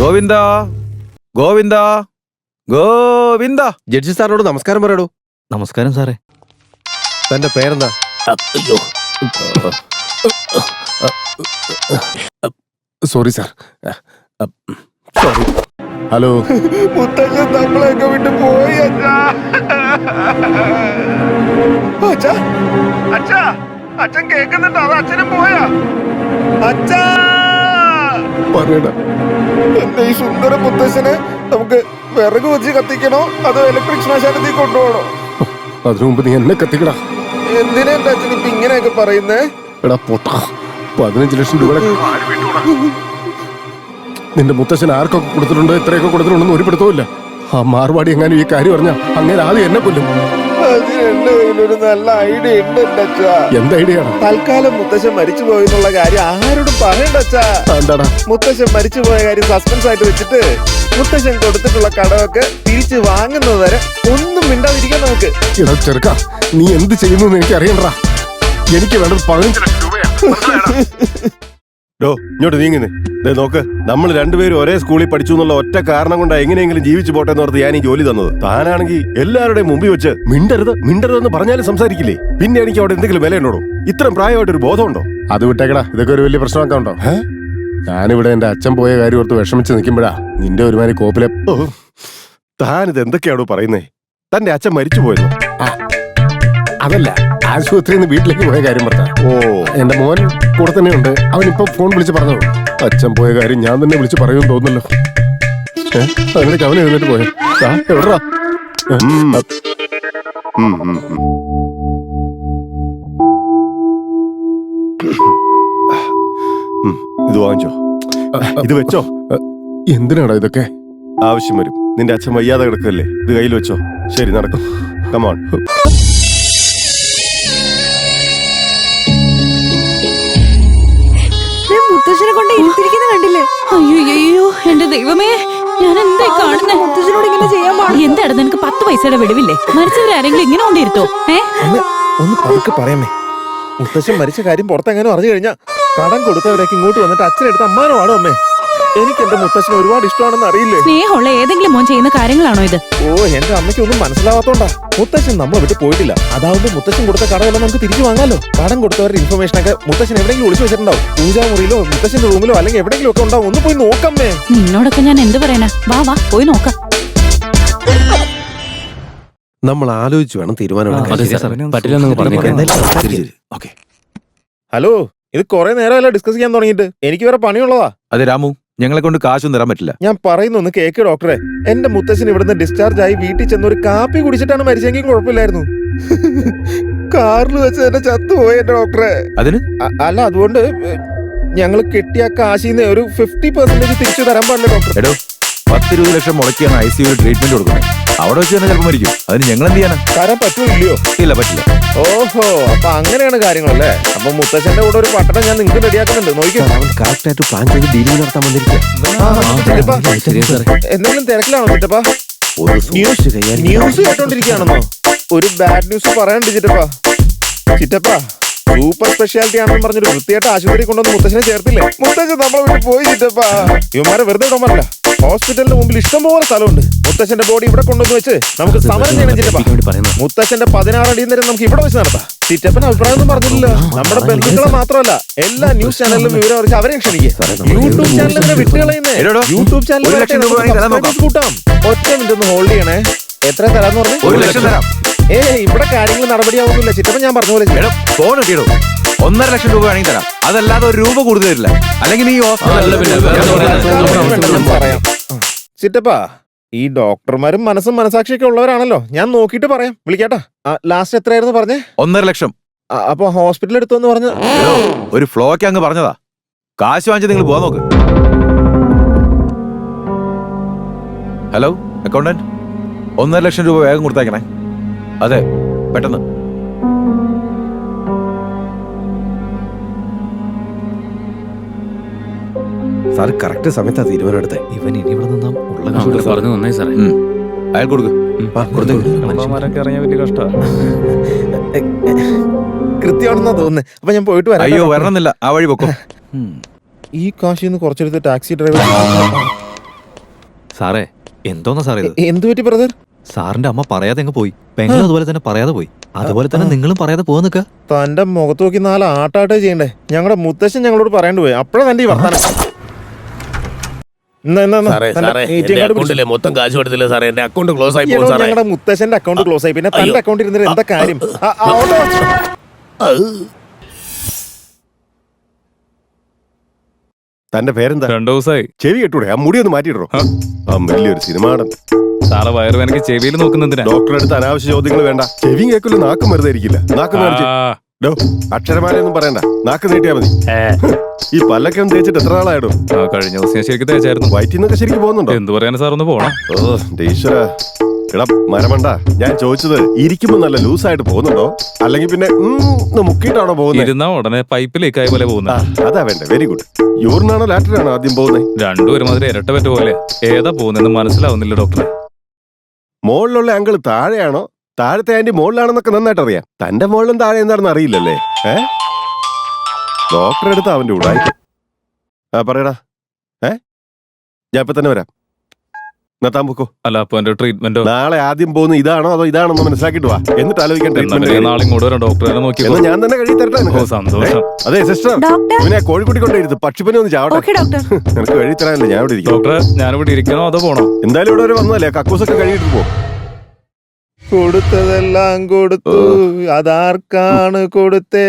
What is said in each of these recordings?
Govinda Govinda Govinda. Judge സാറിനോട് നമസ്കാരം പറയടോ. നമസ്കാരം സാറേ. തന്റെ പേരെന്താ? അയ്യോ, സോറി സാർ. സോറി. ഹലോ. മുത്തച്ഛൻ നമ്മളെയൊക്കെ വിട്ട് പോയി അച്ഛാ. അച്ഛാ, അച്ഛൻ കേൾക്കുന്നുണ്ടോ? അത് അച്ഛനും പോയാ? അച്ഛാ പറയടാ. എന്റെ ഈ സുന്ദര മുത്തച്ഛനെ നമുക്ക് വിറക് വെച്ച് കത്തിക്കണോ അതോ ഇലക്ട്രിക് ശ്മശാനത്തിൽ കൊണ്ടുപോകണോ? അതിനു മുമ്പ് നീ എന്നെ കത്തിക്കടാ. എന്തിനാ എന്റെ അച്ഛൻ ഇപ്പൊ ഇങ്ങനെയൊക്കെ പറയുന്നേ? എടാ പൊട്ടാ, 15 ലക്ഷം രൂപ നിന്റെ മുത്തച്ഛൻ ആർക്കൊക്കെ കൊടുത്തിട്ടുണ്ടോ ഇത്രയൊക്കെ കൊടുത്തിട്ടുണ്ടെന്ന് ഒരു പിടുത്തവുമില്ല. ആ മാർവാടി എങ്ങാനും ഈ കാര്യം പറഞ്ഞാ അങ്ങനെ ആദ്യം എന്നെ കൊല്ലും. അതിന് എന്റെ കയ്യിലൊരു നല്ല ഐഡിയ ഉണ്ട് എന്റെ അച്ഛാ. എന്ത് ഐഡിയാണ്? തൽക്കാലം മുത്തച്ഛൻ മരിച്ചു പോയെന്നുള്ള കാര്യം ആരോടും പറയണ്ട അച്ഛാ. എന്താടാ? മുത്തശ്ശൻ മരിച്ചു പോയ കാര്യം സസ്പെൻസ് ആയിട്ട് വെച്ചിട്ട് മുത്തശ്ശൻ കൊടുത്തിട്ടുള്ള കടമൊക്കെ തിരിച്ചു വാങ്ങുന്നത് വരെ ഒന്നും മിണ്ടാതിരിക്കാൻ നമുക്ക്. എടാ ചെറുക്ക, നീ എന്ത് ചെയ്യുന്നു എനിക്ക് അറിയണ്ടാ. എനിക്ക് വേണ്ടത് 15 ലക്ഷം രൂപയാ. ഇങ്ങോട്ട് നീങ്ങുന്നേ. നോക്ക്, നമ്മൾ രണ്ടുപേരും ഒരേ സ്കൂളിൽ പഠിച്ചു എന്നുള്ള ഒറ്റ കാരണം കൊണ്ട് എങ്ങനെയെങ്കിലും ജീവിച്ചു പോട്ടെ എന്ന് ഓർത്ത് ഞാൻ ഈ ജോലി തന്നത്. താനാണെങ്കിൽ എല്ലാവരുടെയും മുമ്പിൽ വെച്ച് മിണ്ടരുത് മിണ്ടരുതെന്ന് പറഞ്ഞാലും സംസാരിക്കില്ലേ? പിന്നെ എനിക്ക് അവിടെ എന്തെങ്കിലും വിലയുണ്ടോ? ഇത്രയും പ്രായമായിട്ടൊരു ബോധമുണ്ടോ? അത് വിട്ടേക്കടാ, ഇതൊക്കെ ഒരു വലിയ പ്രശ്നമാക്കാണ്ടോ. ഞാനിവിടെ എന്റെ അച്ഛൻ പോയ കാര്യം ഓർത്ത് വിഷമിച്ച് നിൽക്കുമ്പോഴാ നിന്റെ ഒരുമാതിരി കോപ്പിലെ. താനിത് എന്തൊക്കെയാണോ പറയുന്നേ? തന്റെ അച്ഛൻ മരിച്ചു പോയെന്നോ? അതല്ല, ആശുപത്രിയിൽ നിന്ന് വീട്ടിലേക്ക് പോയ കാര്യം പറഞ്ഞ. ഓ, എന്റെ മോൻ കൂടെ തന്നെയുണ്ട്. അവനിപ്പോ ഫോൺ വിളിച്ച് പറഞ്ഞു. അച്ഛൻ പോയ കാര്യം ഞാൻ തന്നെ വിളിച്ച് പറയുമെന്ന് തോന്നുന്നല്ലോ. അതിലേക്ക് അവൻ എഴുന്നേറ്റ് പോയോ? എവിടാ? ഇത് വാങ്ങിച്ചോ, ഇത് വെച്ചോ. എന്തിനാടാ ഇതൊക്കെ? ആവശ്യം വരും. നിന്റെ അച്ഛൻ വയ്യാതെ കിടക്കല്ലേ, ഇത് കയ്യിൽ വെച്ചോ. ശരി, നടക്കും. കമോൺ. മുത്തശ്ശനെ കൊണ്ട് ഇരുത്തിരിക്കുന്ന കണ്ടില്ലേ? അയ്യോ, എന്റെ ദൈവമേ, ഞാൻ എന്തായി കാണുന്നേ? മുത്തശ്ശനോട് ഇങ്ങനെ ചെയ്യാൻ പാടില്ല. എന്താണ് നിനക്ക് 10 പൈസയുടെ വിടവില്ലേ? മരിച്ചവരാരെങ്കിലും ഇങ്ങനെ കൊണ്ടിരുത്തോ? ഒന്ന് പതുക്കെ പറയാമേ. മുത്തശ്ശൻ മരിച്ച കാര്യം പുറത്തെങ്ങാനും അറിഞ്ഞു കഴിഞ്ഞാ കടം കൊടുത്തവരേക്ക് ഇങ്ങോട്ട് വന്നിട്ട് അച്ഛനെടുത്ത് അമ്മാനമാണോ അമ്മേ? എനിക്ക് എന്റെ മുത്തശ്ശനെ ഒരുപാട് ഇഷ്ടമാണെന്ന് അറിയില്ലേ? സ്നേഹമുള്ള ഏതെങ്കിലും മോൻ ചെയ്യുന്ന കാര്യങ്ങളാണോ ഇത്? ഓ, എന്റെ അമ്മയ്ക്ക് ഒന്നും മനസ്സിലാവാത്തോണ്ടാ. മുത്തശ്ശൻ നമ്മളെ വിട്ട് പോയിട്ടില്ല. അതാവുമ്പോ മുത്തശ്ശൻ കൊടുത്ത കടമെല്ലാം നമുക്ക് തിരിച്ചു വാങ്ങാലോ. കടം കൊടുത്തവരുടെ ഇൻഫർമേഷൻ ഒക്കെ മുത്തശ്ശൻ എവിടെയെങ്കിലും ഒളിച്ചു വെച്ചിട്ടുണ്ടാവും. പൂജാമുറിയിലോ മുത്തശ്ശന്റെ റൂമിലോ അല്ലെങ്കിൽ എവിടെയെങ്കിലും ഒക്കെ ഉണ്ടാവും. ഒന്ന് പോയി നോക്കമ്മേ. നിന്നോടൊക്കെ ഞാൻ എന്ത് പറയാനാ? വാ പോയി നോക്കാം. നമ്മൾ ആലോചിച്ച് വേണം തീരുമാനം. ഹലോ, ഇത് കുറെ നേരമല്ല ഡിസ്കസ് ചെയ്യാൻ തുടങ്ങിയിട്ട്. എനിക്ക് വേറെ പണിയുള്ളതാ. അതെ രാമു, ഞങ്ങളെ കൊണ്ട് കാശൊന്നും തരാൻ പറ്റില്ല. ഞാൻ പറയുന്നൊന്ന് കേക്ക് ഡോക്ടറെ. എന്റെ മുത്തശ്ശൻ ഇവിടുന്ന് ഡിസ്ചാർജ് ആയി വീട്ടിൽ ചെന്ന് ഒരു കാപ്പി കുടിച്ചിട്ടാണ് മരിച്ചെങ്കിൽ കുഴപ്പമില്ലായിരുന്നു. കാറിൽ വെച്ച് തന്നെ ചത്തുപോയി എന്റെ ഡോക്ടറെ. അതിന് അല്ല, അതുകൊണ്ട് ഞങ്ങൾ കിട്ടിയ കാശിന്ന് ഒരു 50% തിരിച്ചു തരാൻ പാടില്ല ഡോക്ടർ. എടോ, 10-20 ലക്ഷം മുടക്കിയാണ് ICU ട്രീറ്റ്മെന്റ് കൊടുക്കുന്നത്. അവിടെ വെച്ച് തന്നെ ചിലപ്പോൾ മരിക്കും. അതിന് ഞങ്ങൾ എന്ത് ചെയ്യാനാ? തരാൻ പറ്റുമോ ഇല്ലയോ? ഇല്ല, പറ്റില്ല. ഓഹോ, അപ്പൊ അങ്ങനെയാണ് കാര്യങ്ങളല്ലേ? അപ്പൊ മുത്തശ്ശന്റെ കൂടെ ഒരു പട്ടണം ഞാൻ നിങ്ങൾക്ക് റെഡിയാക്കുന്നുണ്ട്. നോക്കിക്കോ. കറക്റ്റ് ആയിട്ട് പ്ലാൻ ചെയ്ത് ഡീലിംഗ് നടത്താൻ വന്നിരിക്കുക. എന്തെങ്കിലും തിരക്കിലാണോ ചിറ്റപ്പാ? ന്യൂസ് കേട്ടോണ്ടിരിക്കുകയാണെന്നോ? ഒരു ബാഡ് ന്യൂസ് പറയാനുണ്ട് ചിറ്റപ്പാ. ചിറ്റപ്പാ, സൂപ്പർ സ്പെഷ്യാലിറ്റി ആണെന്ന് പറഞ്ഞൊരു വൃത്തിയായിട്ട് ആശുപത്രി കൊണ്ടുവന്ന് മുത്തശ്ശനെ ചേർത്തില്ലേ? മുത്തശ്ശൻ നമ്മളെ വിട്ട് പോയി ചിറ്റപ്പാ. ഇവന്മാരെ വെറുതെ ഇടാൻ പറ്റില്ല. ഹോസ്പിറ്റലിന് മുമ്പിൽ ഇഷ്ടംപോലെ സ്ഥലമുണ്ട്. മുത്തശ്ശന്റെ ബോഡി ഇവിടെ കൊണ്ടുവന്ന് വെച്ച് നമുക്ക് സമരം ചെയ്യണം ചിറ്റപ്പ. മുത്തശ്ശന്റെ 16 അടിയും നേരം നമുക്ക് ഇവിടെ വെച്ച് നടത്താം. ചിറ്റപ്പന് അഭിപ്രായം ഒന്നും പറഞ്ഞില്ലല്ലോ. നമ്മുടെ ബന്ധുക്കളെ മാത്രമല്ല, എല്ലാ ന്യൂസ് ചാനലിലും വിവരം അറിയിച്ച് അവരെയും ക്ഷണിക്കുക. യൂട്യൂബ് ചാനലിനെ വിട്ടുകളയുന്നേ. യൂട്യൂബ് ചാനൽ കൂട്ടാം. ഒറ്റ മിനിറ്റ് ഒന്ന് ഹോൾഡ് ചെയ്യണേ. എത്ര തരാന്ന് പറഞ്ഞു? 1 ലക്ഷം തരാം. ഇവിടെ കാര്യങ്ങൾ നടപടിയാവുന്നില്ല ചിറ്റപ്പൻ. ഞാൻ പറഞ്ഞ പോലെ ഫോൺ കിട്ടിയോ? 1.5 ലക്ഷം രൂപ വേണമെങ്കിൽ തരാം. അതല്ലാതെ 1 രൂപ കൂടുതൽ തരില്ല. അല്ലെങ്കിൽ നീ പറയാം. ചിറ്റപ്പാ, ഈ ഡോക്ടർമാരും മനസ്സും മനസാക്ഷിയൊക്കെ ഉള്ളവരാണല്ലോ. ഞാൻ നോക്കിയിട്ട് പറയാം. വിളിക്കാട്ടാ. ലാസ്റ്റ് എത്രയായിരുന്നു പറഞ്ഞേ? 1.5 ലക്ഷം. അപ്പൊ ഹോസ്പിറ്റലിൽ എടുത്തോന്ന് പറഞ്ഞു. ഒരു ഫ്ലോയ്ക്ക് അങ്ങ് പറഞ്ഞതാ. കാശ് വാങ്ങിച്ച് നിങ്ങൾ പോവാൻ നോക്ക്. ഹലോ അക്കൗണ്ടന്റ്, 1.5 ലക്ഷം രൂപ വേഗം കൊടുത്തേക്കണേ. അതെ, പെട്ടെന്ന്. സാർ കറക്റ്റ് സമയത്താ തീരുമാനം എടുത്തേ. ഇവൻ ഇനി ഇവിടെ നിന്നാ ഉള്ള പറഞ്ഞു നന്നായി സാറേ. അയാൾ കൊടുക്ക്. കൃത്യമാണെന്നാ തോന്നുന്നത്. അപ്പൊ ഞാൻ പോയിട്ട് വരാം. അയ്യോ, വരണമെന്നില്ല. ആ വഴി പൊക്കോ. ഈ കാശിന്ന് കുറച്ചെടുത്ത് ടാക്സി ഡ്രൈവർ സാറേ എന്തോന്നാ സാറേ ഇത്? എന്തു പറ്റി ബ്രദർ? സാറിന്റെ അമ്മ പറയാതെ അങ്ങ് പോയി, പെങ്ങളും അതുപോലെ തന്നെ പറയാതെ പോയി, അതുപോലെ തന്നെ നിങ്ങളും പറയാതെ പോകാൻ നിൽക്കുക. തന്റെ മുഖത്ത് നോക്കി 4 ആട്ടാട്ടേ ചെയ്യണ്ടേ? ഞങ്ങളുടെ മുത്തശ്ശൻ ഞങ്ങളോട് പറയേണ്ടി പോയി. അപ്പഴാ തന്റെ ഈ വർത്താനം. മൊത്തം കാശ് കൊടുത്തില്ല സാറേ, എന്റെ അക്കൗണ്ട് ക്ലോസ് ആയി പോകും സാറേ. ഞങ്ങളുടെ മുത്തശ്ശന്റെ അക്കൗണ്ട് ക്ലോസ് ആയി, പിന്നെ തന്റെ അക്കൗണ്ട് ഇരുന്നിട്ട് എന്താ കാര്യം? തന്റെ പേരെന്താ? 2 ദിവസമായി ചെവി കെട്ടൂടെ? ആ മുടി ഒന്ന് മാറ്റിയിടോ. ആ വലിയൊരു സിനിമാടൻ. സാറ് വയറുവേനക്ക് ചെവിയിൽ നോക്കുന്നതിനാ. ഡോക്ടറെ അടുത്ത് അനാവശ്യ ചോദ്യങ്ങൾ വേണ്ട. ചെവിയും കേൾക്കില്ല, നാക്കും വെറുതെ ഇരിക്കില്ല. നാക്ക് മേടിച്ച് അക്ഷരമാലയൊന്നും പറയണ്ട, നാക്ക് നീട്ടിയാ മതി. ഈ പല്ലൊക്കെ ഒന്ന് തേച്ചിട്ട് എത്ര നാളായിടും? കഴിഞ്ഞ ദിവസം ഞാൻ ശരിക്കും തേച്ചായിരുന്നു. വയറ്റിന്നൊക്കെ ശരിക്കും പോകുന്നുണ്ടോ? എന്ത് പറയാനാ സാർ, ഒന്ന് പോണം. ഓ ഈശ്വര. എടാ മരമണ്ട, ഞാൻ ചോദിച്ചത് ഇരിക്കുമ്പോ നല്ല ലൂസായിട്ട് പോകുന്നുണ്ടോ, അല്ലെങ്കിൽ പിന്നെ മുക്കിയിട്ടാണോ പോകുന്നത്? ഇരുന്നാ ഉടനെ പൈപ്പ് ലീക്കായ പോലെ പോകുന്നത്. അതാ വേണ്ട. Very good. യൂറിനാണോ ലാറ്ററിനാണോ ആദ്യം പോകുന്നത്? രണ്ടും ഒരുമാതിരി ഇരട്ട പറ്റ പോലെ. ഏതാ പോകുന്നതെന്ന് മനസ്സിലാവുന്നില്ല ഡോക്ടറെ. മുകളിലുള്ള അങ്കിള് താഴെയാണോ, താഴത്തെ ആന്റി മുകളിലാണെന്നൊക്കെ നന്നായിട്ട് അറിയാം. തന്റെ മുകളിലും താഴെ എന്താണെന്ന് അറിയില്ലല്ലേ? ഡോക്ടറെ അടുത്ത് അവന്റെ കൂടായി. പറയടാ. ഞാൻ ഇപ്പൊ തന്നെ വരാം. താൻ പൊക്കോ. അല്ല, അപ്പൊ എന്റെ ട്രീറ്റ്മെന്റോ? നാളെ ആദ്യം പോകുന്ന ഇതാണോ അതോ ഇതാണെന്ന് മനസ്സിലാക്കിട്ട് വാ, എന്നിട്ട് ആലോചിക്കാൻ ട്രീറ്റ്മെന്റ്. നാളെ ഇങ്ങോട്ട് വരാം, ഡോക്ടറെ നോക്കി. ഞാൻ തന്നെ കഴി തരട്ടെ. സന്തോഷം. അതെ സിസ്റ്റർ, ഡോക്ടർ. ഇവനെ കോഴിക്കുട്ടി കൊണ്ടിരുത്ത് പക്ഷിപ്പനി ഒന്ന് ചാവട്ടെ. Okay doctor. നിനക്ക് കഴി തരാനല്ലേ ഞാൻ ഇവിടെ ഇരിക്കും. ഡോക്ടറെ, ഞാനിവിടെ ഇരിക്കണോ അതോ പോണോ? എന്തായാലും ഇവിടെ വരെ വന്നതല്ലേ, കക്കൂസൊക്കെ കഴിയിട്ട് പോ. കൊടുത്തതെല്ലാം കൊടുത്തു, അതാർക്കാണ് കൊടുത്തേ?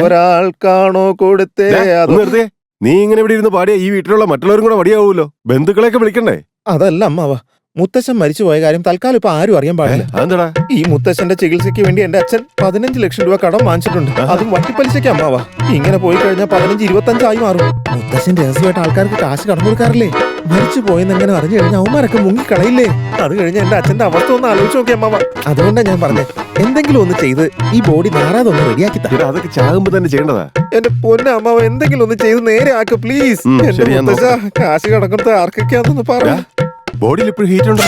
ഒരാൾക്കാണോ കൊടുത്തേ? വെറുതെ നീ ഇങ്ങനെ ഇവിടെ ഇരുന്ന് പാടിയ ഈ വീട്ടിലുള്ള മറ്റുള്ളവരും കൂടെ വടിയാവൂലോ. ബന്ധുക്കളെയൊക്കെ വിളിക്കണ്ടേ? അതല്ല അമ്മാവ, മുത്തശ്ശൻ മരിച്ചു പോയ കാര്യം തൽക്കാലം ഇപ്പൊ ആരും അറിയാൻ പാടില്ല. അതെന്താടാ? ഈ മുത്തശ്ശന്റെ ചികിത്സയ്ക്ക് വേണ്ടി എന്റെ അച്ഛൻ 15 ലക്ഷം രൂപ കടം വാങ്ങിച്ചിട്ടുണ്ട്. അതും വട്ടിപ്പലിശയ്ക്ക് അമ്മാവ. ഇങ്ങനെ പോയി കഴിഞ്ഞാൽ 15-25 ആയി മാറും. മുത്തശ്ശൻ രഹസ്യമായിട്ട് ആൾക്കാർക്ക് കാശ് കടം കൊടുക്കാറില്ലേ? മരിച്ചു പോയെന്ന് എങ്ങനെ അറിഞ്ഞു കഴിഞ്ഞാൽ അവന്മാരൊക്കെ മുങ്ങിക്കളയില്ലേ? അത് കഴിഞ്ഞ് എന്റെ അച്ഛന്റെ അവസ്ഥ ഒന്ന് ആലോചിച്ച് നോക്കി അമ്മാവ. അതുകൊണ്ടാണ് ഞാൻ പറഞ്ഞത്, എന്തെങ്കിലും ഒന്ന് ചെയ്ത് ഈ ബോഡി നാറാതെ ഒന്ന് റെഡിയാക്കി തരാം. അതൊക്കെ ചാകുമ്പോ തന്നെ ചെയ്യേണ്ടതാ. എന്റെ പൊന്നെ അമ്മാവ, എന്തെങ്കിലും ഒന്ന് ചെയ്ത് നേരെ ആക്ക് പ്ലീസ്. ശരി, ഞാൻ കാശ് കടക്കുന്നത് ആർക്കൊക്കെയാണെന്ന് പറ. ബോഡിയിൽ ഇപ്പോഴും ഹീറ്റ് ഉണ്ടോ?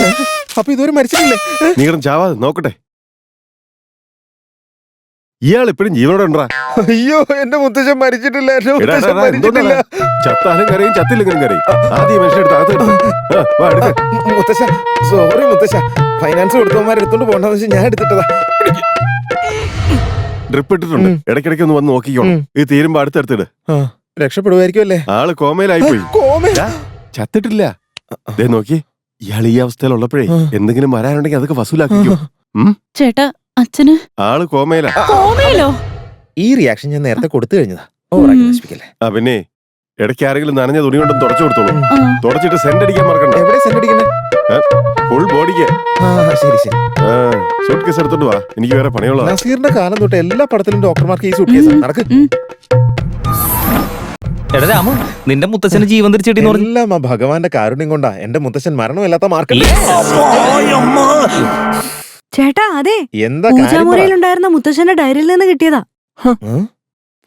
അപ്പൊ ഇതുവരെ മരിച്ചിട്ടില്ലേ? നീ കിടന്ന് ചാവാതെ നോക്കട്ടെ. ഇയാൾ ഇപ്പോഴും ജീവനോടെ ഉണ്ടാ? അയ്യോ, എന്റെ മുത്തശ്ശൻ മരിച്ചിട്ടില്ല. എന്റെ മുത്തശ്ശൻ മരിച്ചിട്ടില്ല. ചത്താലും കരയും ചത്തില്ലെങ്കിലും കരയും. ആദ്യം മനുഷ്യടുത്ത് മുത്തശ്ശ സോറി മുത്തശ്ശ, ഫൈനാൻസ് കൊടുത്തവന്മാരെടുത്തോണ്ട് പോകണ്ടെന്ന് വെച്ചാൽ ഞാൻ എടുത്തിട്ടതാ. ഡ്രിപ്പ് ഇട്ടിട്ടുണ്ട്, ഇടയ്ക്കിടയ്ക്ക് ഒന്ന് വന്ന് നോക്കിക്കോണം. ഇത് തീരുമ്പോ അടുത്തെടുത്തിട്. രക്ഷപ്പെടുമായിരിക്കും അല്ലേ? ആള് കോമയിലായി പോയി. ചത്തിട്ടില്ല. ദേ നോക്കി, ഇയാൾ ഈ അവസ്ഥയിലുള്ളപ്പോഴേ എന്തെങ്കിലും വരാനുണ്ടെങ്കിൽ അതൊക്കെ വസൂലാക്കിക്കും. ചേട്ടാ, അച്ഛന് ആള് കോമയിലാ. കോമയിലോ? ഈ റിയാക്ഷൻ ഞാൻ നേരത്തെ കൊടുത്തു കഴിഞ്ഞതാ. ഓവറാക്കി നശിപ്പിക്കല്ലേ. പിന്നെ ഇടയ്ക്ക് ആരെങ്കിലും നനഞ്ഞ തുണി കൊണ്ടും തുടച്ചു കൊടുത്തോളൂ. തുടച്ചിട്ട് സെന്റ് അടിക്കാൻ മറക്കണ്ട. എവിടെ സെന്റ് അടിക്കണേ? ഫുൾ ബോഡിക്ക്. ശരി ശരി. സൂട്ട് കേസ് എടുത്തോണ്ട് വാ, എനിക്ക് വേറെ പണിയുള്ളതാ. നസീറിന്റെ കാലം തൊട്ട് എല്ലാ പടത്തിലും ഡോക്ടർമാർക്ക് ഈ സൂട്ട് കേസ് നടക്ക്. എടാ രാമു, നിന്റെ മുത്തച്ഛന് ജീവൻ തിരിച്ചെട്ടി. എല്ലാം ആ ഭഗവാന്റെ കാരുണ്യം കൊണ്ടാ എന്റെ മുത്തശ്ശൻ മരണമില്ലാത്ത മാർക്കല്ലേ. ചേട്ടാ, അതെ, എന്താ പൂജാമുറിയിലുണ്ടായിരുന്ന മുത്തശ്ശന്റെ ഡയറിയിൽ നിന്ന് കിട്ടിയതാ.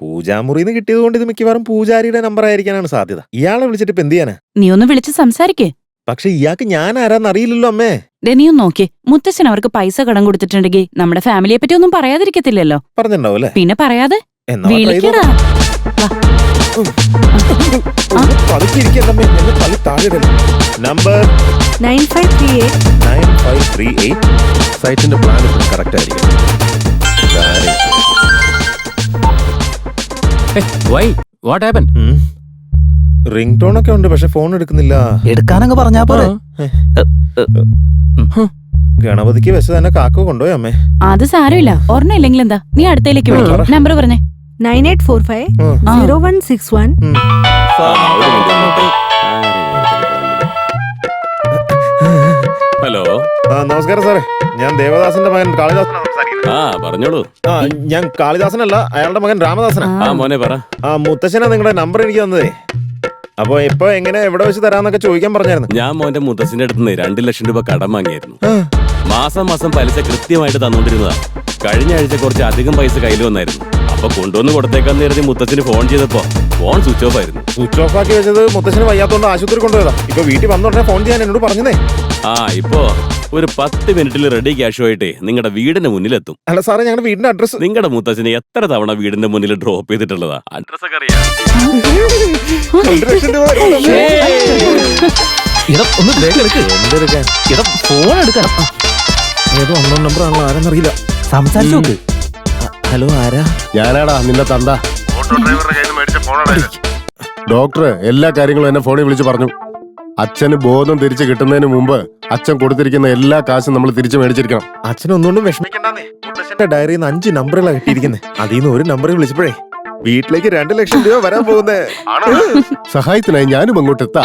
പൂജാമുറിന്ന് കിട്ടിയത് കൊണ്ട് ഇത് മിക്കവാറും പൂജാരിയുടെ നമ്പർ ആയിരിക്കാനാണ് സാധ്യത. ഇയാളെ വിളിച്ചിട്ട് ഇപ്പൊ എന്ത് ചെയ്യാനാ? നീ ഒന്ന് വിളിച്ച് സംസാരിക്കേ. പക്ഷെ ഇയാൾക്ക് ഞാൻ ആരാന്ന് അറിയില്ലല്ലോ അമ്മേ. നീയും നോക്കി, മുത്തച്ഛൻ അവർക്ക് പൈസ കടം കൊടുത്തിട്ടുണ്ടെങ്കിൽ നമ്മുടെ ഫാമിലിയെ പറ്റി ഒന്നും പറയാതിരിക്കത്തില്ലല്ലോ. പറഞ്ഞിട്ടുണ്ടാവും അല്ലേ? പിന്നെ പറയാതെ വിളിക്കടാ. നമ്പർ 9538 സൈറ്റിന്റെ പ്ലാൻ ഇപ്പോൾ കറക്റ്റ് ആയിരിക്കും. റിംഗ് ടോൺ ഒക്കെ ഉണ്ട്, പക്ഷെ ഫോൺ എടുക്കുന്നില്ല. എടുക്കാനങ്ങ് പറഞ്ഞാ പോരെ. ഗണപതിക്ക് വെച്ച് തന്നെ കാക്ക കൊണ്ടുപോയി അമ്മേ. അത് സാരമില്ല, ഓർമ്മ ഇല്ലെങ്കിൽ എന്താ, നീ അടുത്തേക്ക് വിളിക്കാം. നമ്പർ പറഞ്ഞേ. 98450161. ഹലോ. നമസ്കാരം സാറേ, ഞാൻ ദേവദാസന്റെ മകൻ കാളിദാസനാണ് സംസാരിക്കുന്നത്. പറഞ്ഞോളൂ. ഞാൻ കാളിദാസനല്ല, അയാളുടെ മകൻ രാമദാസനാ. മോനെ പറ. മുത്തശ്ശനാ നിങ്ങളുടെ നമ്പർ എനിക്ക് തന്നതേ. അപ്പൊ ഇപ്പൊ എങ്ങനെ എവിടെ വെച്ച് തരാന്നൊക്കെ ചോദിക്കാൻ പറഞ്ഞായിരുന്നു. ഞാൻ മോന്റെ മുത്തച്ഛന്റെ അടുത്ത് 2 ലക്ഷം രൂപ കടം വാങ്ങിയായിരുന്നു. മാസം മാസം പലിശ കൃത്യമായിട്ട് തന്നോണ്ടിരുന്നതാ. കഴിഞ്ഞ ആഴ്ച കുറച്ച് അധികം പൈസ കയ്യിൽ വന്നായിരുന്നു. അപ്പൊ കൊണ്ടുവന്ന് കൊടുത്തേക്കാന്ന് കരുതി മുത്തച്ഛന് ഫോൺ ചെയ്തപ്പോ ഫോൺ സ്വിച്ച് ഓഫ് ആയിരുന്നു. സ്വിച്ച് ഓഫ് ആക്കി വെച്ചത് മുത്തച്ഛന് വയ്യാത്തോണ്ട് ആശുപത്രി കൊണ്ടുപോയതാ. ഇപ്പൊ വീട്ടിൽ വന്നോടനെ ഫോൺ ചെയ്യാൻ എന്നോട് പറഞ്ഞതേ. ഇപ്പോ ഒരു 10 മിനിറ്റിൽ റെഡി ക്യാഷുമായിട്ട് നിങ്ങളുടെ വീടിന്റെ മുന്നിലെത്തും. അല്ല സാറേ, ഞങ്ങളുടെ വീടിന്റെ അഡ്രസ്. നിങ്ങളുടെ മുത്തച്ഛന് എത്ര തവണ വീടിന്റെ മുന്നിൽ ഡ്രോപ്പ് ചെയ്തിട്ടുള്ളതാ? അഡ്രസ് ഒക്കെ അറിയാം. 2 ലക്ഷം രൂപ. ഒന്ന് വേഗം എടുക്ക്. എന്തെടുക്കാൻ ഫോൺ എടുക്കണം. ഏതോ ഒന്നോ നമ്പർ ആണല്ലോ ആരെന്നറിയില്ല. സംസാരിച്ചു നോക്ക്. ഹലോ ആരാ? ഞാനാടാ നിന്റെ തന്ത. ഡോക്ടർ എല്ലാ കാര്യങ്ങളും എന്നെ ഫോണിൽ വിളിച്ച് പറഞ്ഞു. അച്ഛന് ബോധം തിരിച്ചു കിട്ടുന്നതിന് മുമ്പ് അച്ഛൻ കൊടുത്തിരിക്കുന്ന എല്ലാ കാശും നമ്മൾ തിരിച്ചു മേടിച്ചിരിക്കണം. അച്ഛനൊന്നുകൊണ്ടും വിഷമിക്കണ്ടെന്നേ. മുത്തശ്ശന്റെ ഡയറിയിൽ നിന്ന് 5 നമ്പറുകളാണ് കിട്ടിയിരിക്കുന്നത്. അതിൽ നിന്ന് ഒരു നമ്പറിൽ വിളിച്ചപ്പോഴേ വീട്ടിലേക്ക് 2 ലക്ഷം രൂപ വരാൻ പോകുന്നേ. സഹായത്തിനായി ഞാനും അങ്ങോട്ട് എത്താം.